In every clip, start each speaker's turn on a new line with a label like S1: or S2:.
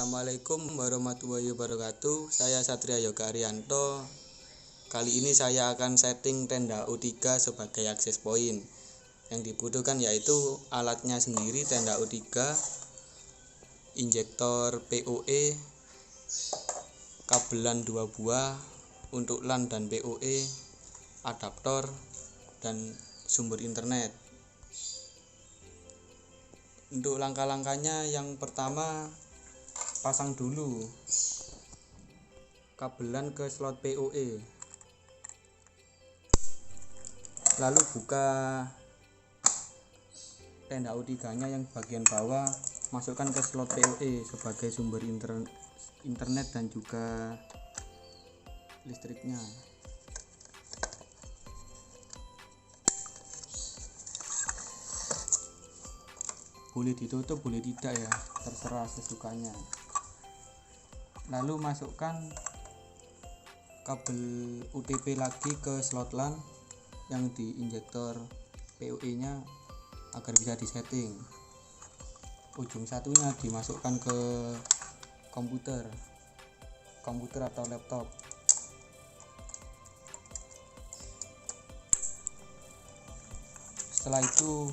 S1: Assalamualaikum warahmatullahi wabarakatuh. Saya Satria Yoga Arianto. Kali ini saya akan setting tenda U3 sebagai akses point. Yang dibutuhkan yaitu alatnya sendiri, tenda U3, injektor PoE, kabelan 2 buah untuk LAN dan PoE, adaptor, dan sumber internet. Untuk langkah-langkahnya, yang pertama pasang dulu kabelan ke slot PoE, lalu buka tenda U3 nya yang bagian bawah, masukkan ke slot PoE sebagai sumber internet dan juga listriknya. Boleh ditutup, boleh tidak ya, terserah sesukanya. Lalu masukkan kabel UTP lagi ke slot LAN yang di injektor PoE nya agar bisa disetting. Ujung satunya dimasukkan ke komputer atau laptop. Setelah itu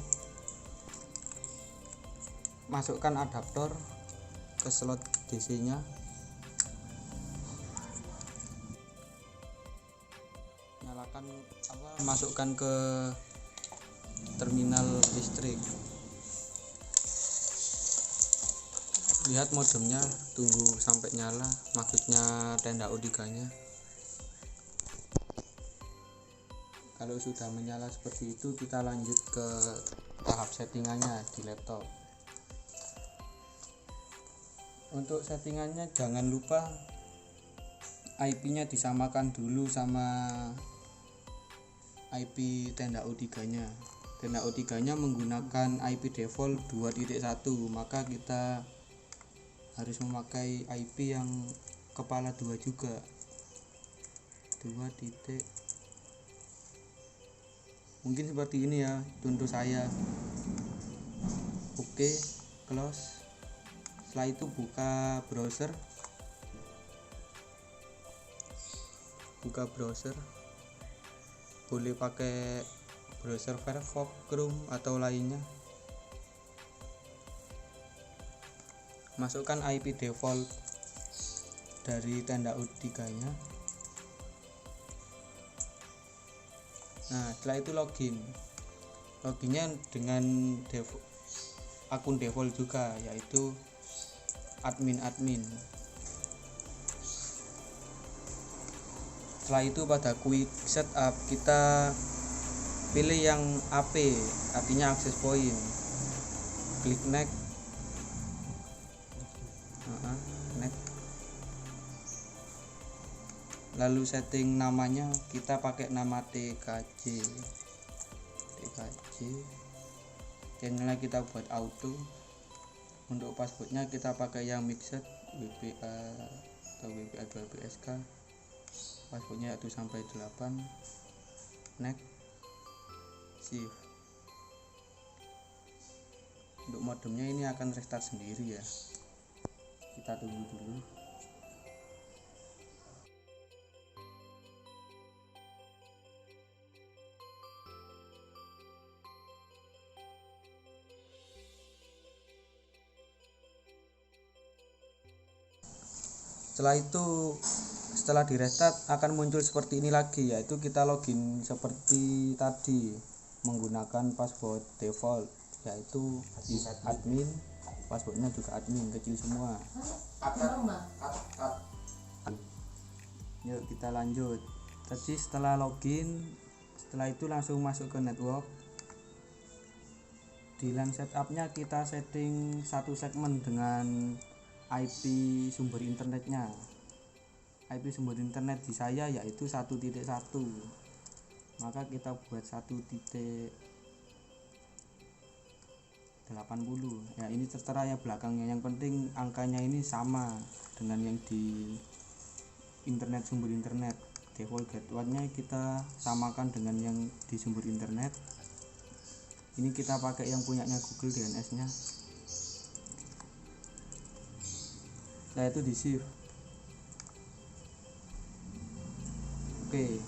S1: masukkan adaptor ke slot DC nya, masukkan ke terminal listrik. Lihat modemnya, tunggu sampai nyala, maksudnya tenda U3 nya. Kalau sudah menyala seperti itu, kita lanjut ke tahap settingannya di laptop. Untuk settingannya jangan lupa IP nya disamakan dulu sama IP tenda U3 nya. Tenda U3 nya menggunakan IP default 2.1, maka kita harus memakai IP yang kepala 2 juga. 2. Mungkin seperti ini ya contoh saya. Oke, close. Setelah itu buka browser. Boleh pakai browser Firefox, Chrome atau lainnya. Masukkan IP default dari tenda U3 nya. Nah, setelah itu loginnya dengan akun default juga, yaitu admin. Setelah itu pada quick setup kita pilih yang AP, artinya access point. Klik next. Lalu setting namanya, kita pakai nama TKJ. Channelnya kita buat auto. Untuk passwordnya kita pakai yang mixed, WPA atau WPA 2PSK. Passwordnya 1-8. Next, shift. Untuk modemnya ini akan restart sendiri ya, kita tunggu dulu. Setelah di restart akan muncul seperti ini lagi, yaitu kita login seperti tadi menggunakan password default, yaitu admin. Passwordnya juga admin, kecil semua. Yuk kita lanjut. Tadi setelah login, setelah itu langsung masuk ke network. Di LAN setupnya kita setting satu segmen dengan IP sumber internetnya. IP sumber internet di saya yaitu 1.1, maka kita buat 1.80 ya. Ini tertera ya belakangnya, yang penting angkanya ini sama dengan yang di internet, sumber internet. Default gateway-nya kita samakan dengan yang di sumber internet. Ini kita pakai yang punyanya Google DNS nya. Setelah itu di shift. Oke.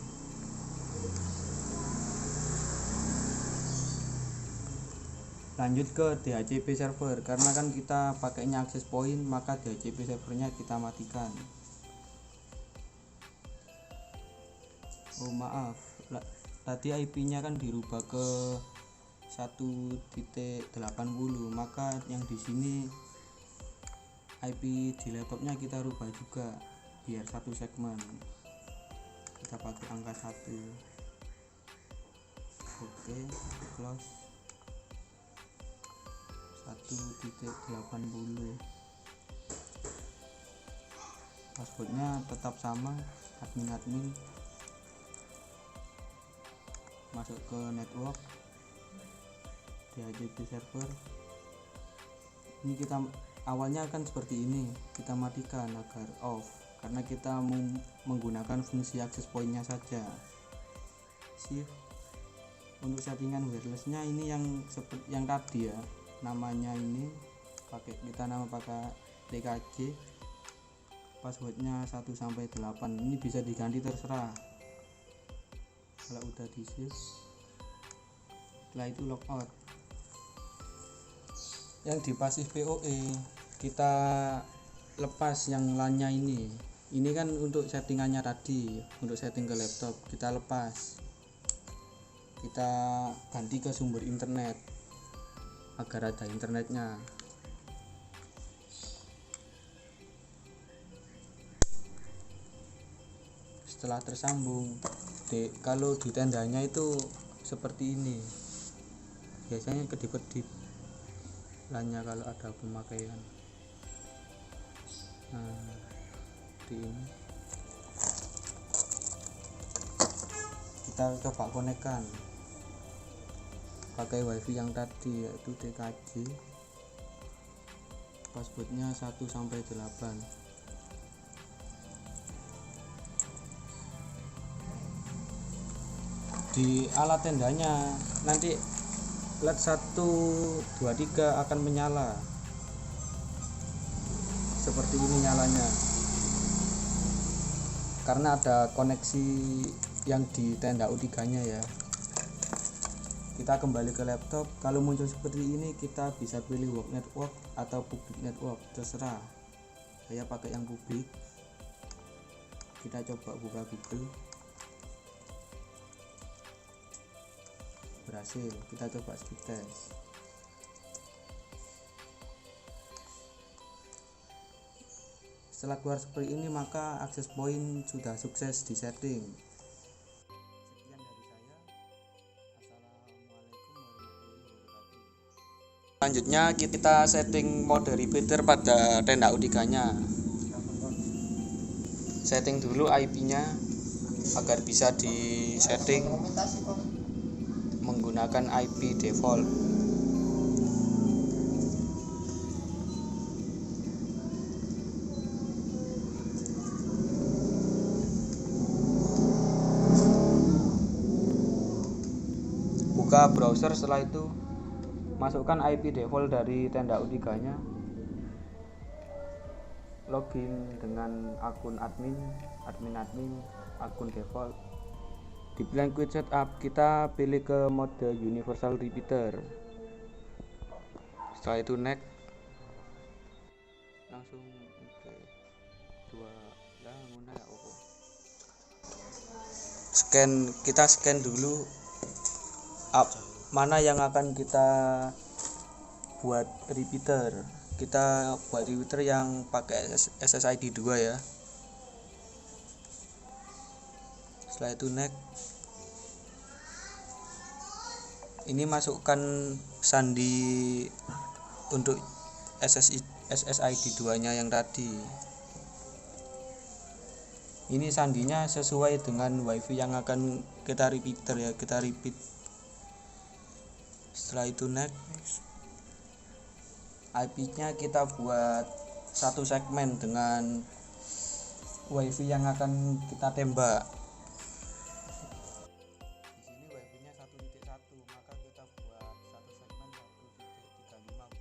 S1: Lanjut ke DHCP server, karena kan kita pakainya access point, maka DHCP servernya kita matikan. Oh maaf, tadi IP-nya kan dirubah ke 1.80, maka yang di sini IP di laptopnya kita rubah juga biar satu segmen. Kita pakai angka 1. Oke, close. 1.80. Passwordnya tetap sama, admin. Masuk ke network, DHCP server. Ini kita awalnya kan seperti ini, kita matikan agar off, karena kita menggunakan fungsi access point-nya saja. Shift. Untuk settingan wirelessnya ini yang tadi ya, namanya ini kita pakai TKJ. Passwordnya 1-8. Ini bisa diganti terserah. Kalau udah di shift, setelah itu logout. Yang di pasif PoE kita lepas yang LAN-nya ini kan untuk settingannya tadi, untuk setting ke laptop kita lepas, kita ganti ke sumber internet agar ada internetnya. Setelah tersambung, kalau di tendanya itu seperti ini, biasanya kedip-kedip LAN-nya kalau ada pemakaian. Nah, di ini kita coba konekkan pakai wifi yang tadi, yaitu TKJ. Passwordnya 1-8. Di alat tendanya nanti LED 123 akan menyala seperti ini nyalanya, karena ada koneksi yang di tenda U3 nya ya. Kita kembali ke laptop, kalau muncul seperti ini kita bisa pilih work network atau public network, terserah. Saya pakai yang publik. Kita coba buka Google. Berhasil, kita coba speed test. Setelah keluar seperti ini, maka access point sudah sukses di setting. Sekian dari saya. Assalamualaikum warahmatullahi wabarakatuh. Selanjutnya kita setting mode repeater pada tenda U3 nya. Setting dulu IP nya agar bisa disetting menggunakan IP default. Buka browser, setelah itu masukkan IP default dari tenda U3 nya. Login dengan akun admin, akun default. Di pilihan quick setup kita pilih ke mode universal repeater. Setelah itu next, langsung kita scan dulu mana yang akan kita buat repeater. Kita buat repeater yang pakai SSID 2 ya. Setelah itu next, ini masukkan sandi untuk SSID 2 nya yang tadi. Ini sandinya sesuai dengan wifi yang akan kita repeater ya, kita repeat. Setelah itu next, IP nya kita buat satu segmen dengan wifi yang akan kita tembak.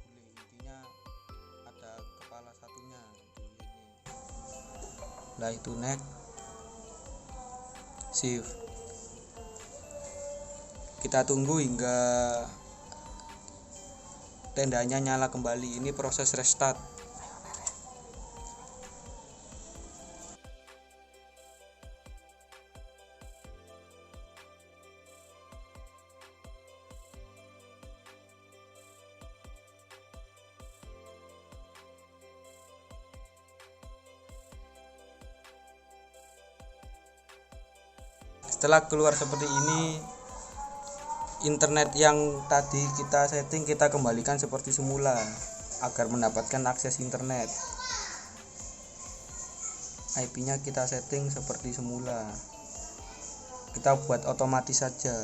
S1: Intinya ada kepala satunya di Setelah itu next, shift. Kita tunggu hingga tendanya nyala kembali. Ini proses restart. Setelah keluar seperti ini, internet yang tadi kita setting kita kembalikan seperti semula agar mendapatkan akses internet. IP-nya kita setting seperti semula. Kita buat otomatis saja.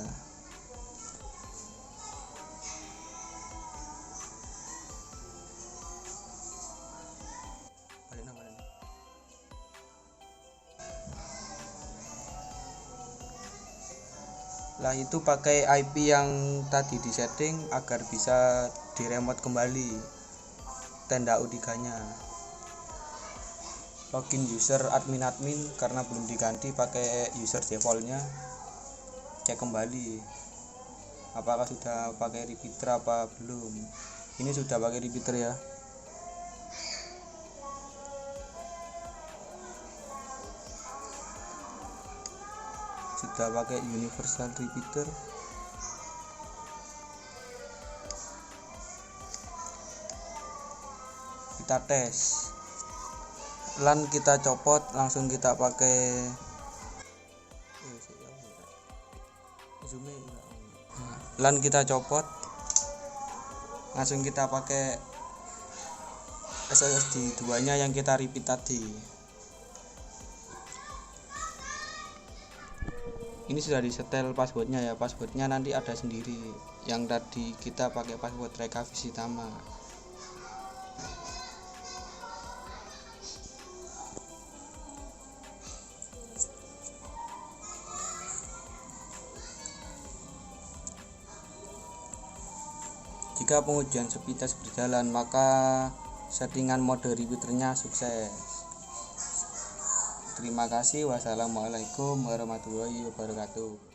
S1: Setelah itu pakai IP yang tadi disetting agar bisa diremote kembali tenda U3-nya. Login user admin karena belum diganti pakai user defaultnya. Cek kembali apakah sudah pakai repeater apa belum. Ini sudah pakai repeater ya. Sudah pakai universal repeater. Kita tes. LAN kita copot, langsung kita pakai LAN kita copot, langsung kita pakai SSD 2-nya yang kita repeat tadi. Ini sudah disetel passwordnya ya. Passwordnya nanti ada sendiri. Yang tadi kita pakai password Reka Visitama. Jika pengujian speed test berjalan, maka settingan mode repeaternya sukses. Terima kasih. Wassalamualaikum warahmatullahi wabarakatuh.